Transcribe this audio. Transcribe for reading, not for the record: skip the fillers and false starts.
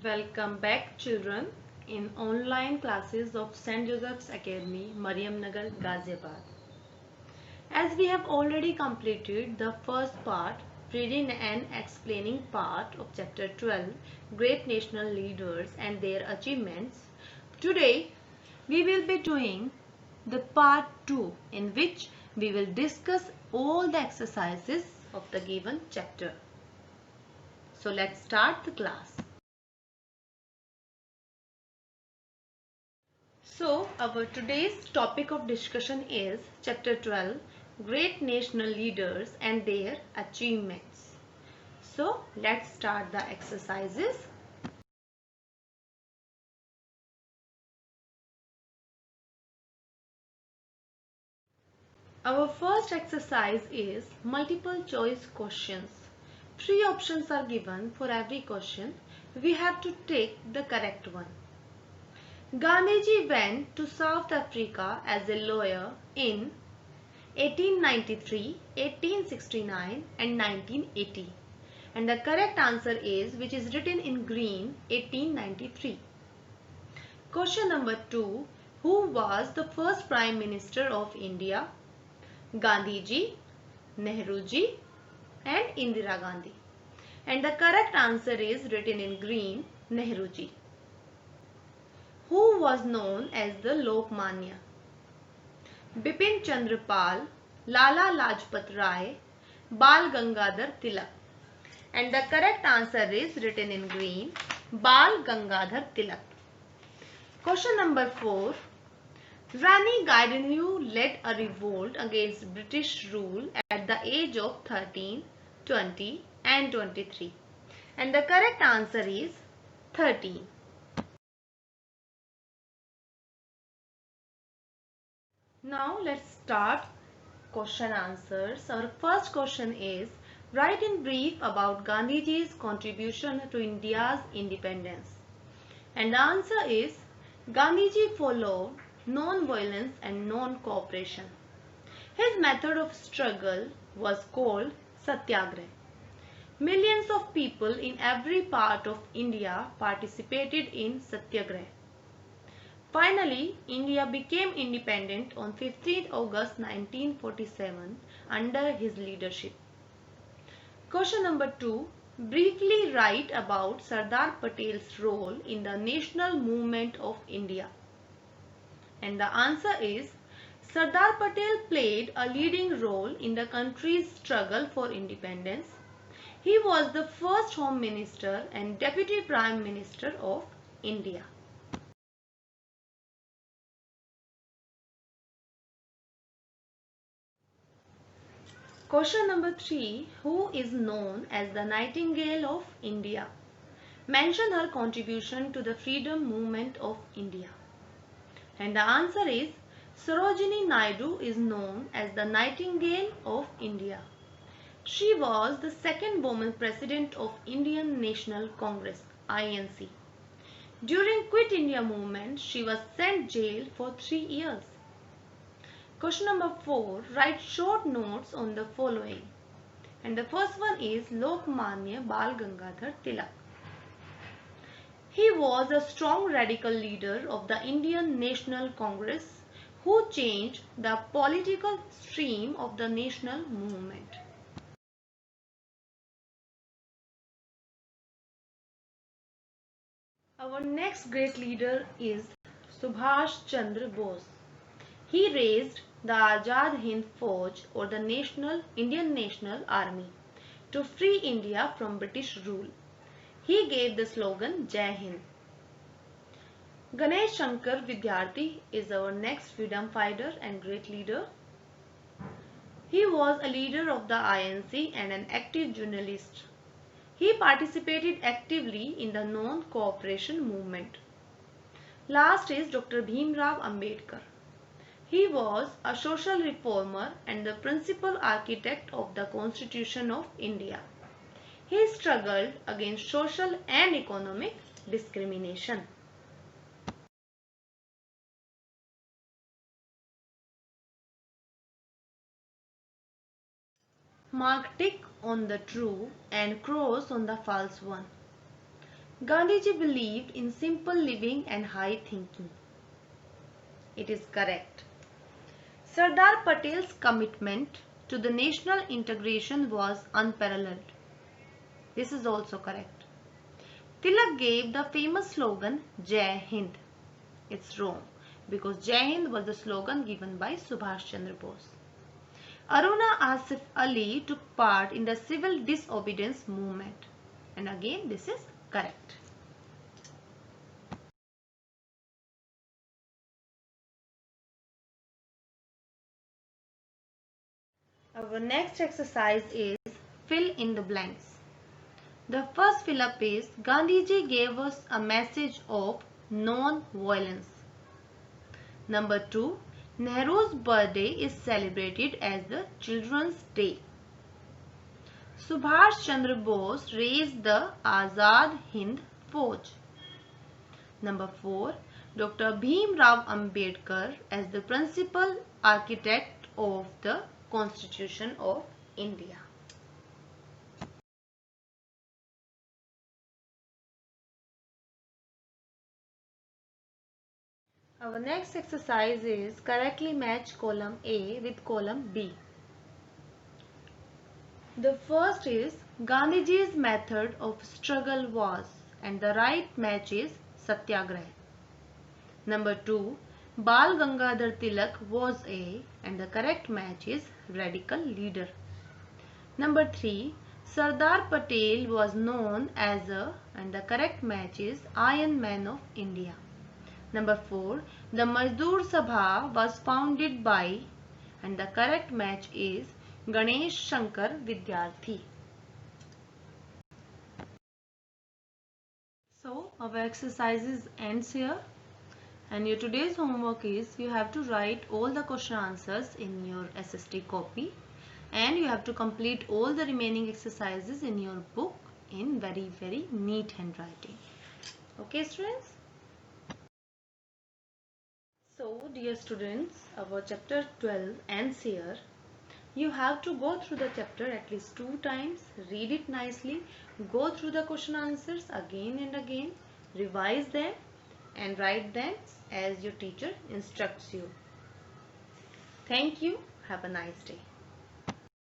Welcome back, children, in online classes of St. Joseph's Academy, Mariam Nagar, Ghaziabad. As we have already completed the first part, reading and explaining part of chapter 12, Great National Leaders and Their Achievements, today we will be doing the part 2, in which we will discuss all the exercises of the given chapter. So let's start the class. So, our today's topic of discussion is Chapter 12, Great National Leaders and Their Achievements. So, let's start the exercises. Our first exercise is multiple choice questions. 3 options are given for every question. We have to take the correct one. Gandhiji went to South Africa as a lawyer in 1893, 1869 and 1980. And the correct answer is, which is written in green, 1893. Question number 2. Who was the first Prime Minister of India? Gandhiji, Nehruji and Indira Gandhi. And the correct answer is written in green, Nehruji. Who was known as the Lokmanya? Bipin Chandra Pal, Lala Lajpat Rai, Bal Gangadhar Tilak. And the correct answer is written in green, Bal Gangadhar Tilak. Question number 4. Rani Gaidanu led a revolt against British rule at the age of 13, 20 and 23. And the correct answer is 13. Now let's start question answers. Our first question is, write in brief about Gandhiji's contribution to India's independence. And the answer is, Gandhiji followed non-violence and non-cooperation. His method of struggle was called Satyagrah. Millions of people in every part of India participated in Satyagrah. Finally, India became independent on 15 August 1947 under his leadership. Question number 2. Briefly write about Sardar Patel's role in the national movement of India. And the answer is, Sardar Patel played a leading role in the country's struggle for independence. He was the first Home Minister and Deputy Prime Minister of India. Question number 3. Who is known as the Nightingale of India? Mention her contribution to the freedom movement of India. And the answer is, Sarojini Naidu is known as the Nightingale of India. She was the second woman president of Indian National Congress, INC. During Quit India movement, she was sent jail for 3 years. Question number 4. Write short notes on the following. And the first one is Lokmanya Bal Gangadhar Tilak. He was a strong radical leader of the Indian National Congress who changed the political stream of the national movement. Our next great leader is Subhash Chandra Bose. He raised the Azad Hind Fauj, or the Indian National Army, to free India from British rule. He gave the slogan Jai Hind. Ganesh Shankar Vidyarthi is our next freedom fighter and great leader. He was a leader of the INC and an active journalist. He participated actively in the non-cooperation movement. Last is Dr. Bhimrao Ambedkar. He was a social reformer and the principal architect of the Constitution of India. He struggled against social and economic discrimination. Mark tick on the true and cross on the false one. Gandhiji believed in simple living and high thinking. It is correct. Sardar Patel's commitment to the national integration was unparalleled. This is also correct. Tilak gave the famous slogan Jai Hind. It's wrong because Jai Hind was the slogan given by Subhash Chandra Bose. Aruna Asif Ali took part in the civil disobedience movement. And again this is correct. Our next exercise is fill in the blanks. The first fill up is Gandhiji gave us a message of non-violence. Number 2, Nehru's birthday is celebrated as the Children's Day. Subhash Chandra Bose raised the Azad Hind Fauj. Number 4, Dr. Bhim Rao Ambedkar as the principal architect of the Constitution of India. Our next exercise is correctly match column A with column B. The first is Gandhiji's method of struggle was, and the right match is Satyagraha. Number 2, Bal Gangadhar Tilak was a, and the correct match is radical leader. Number 3, Sardar Patel was known as a, and the correct match is Iron Man of India. Number 4, the Mazdoor Sabha was founded by, and the correct match is Ganesh Shankar Vidyarthi. So our exercises ends here, and your today's homework is you have to write all the question answers in your SST copy, and you have to complete all the remaining exercises in your book in very neat handwriting. Okay students? So dear students, our chapter 12 ends here. You have to go through the chapter at least 2 times, read it nicely, go through the question answers again and again, revise them and write them as your teacher instructs you. Thank you. Have a nice day.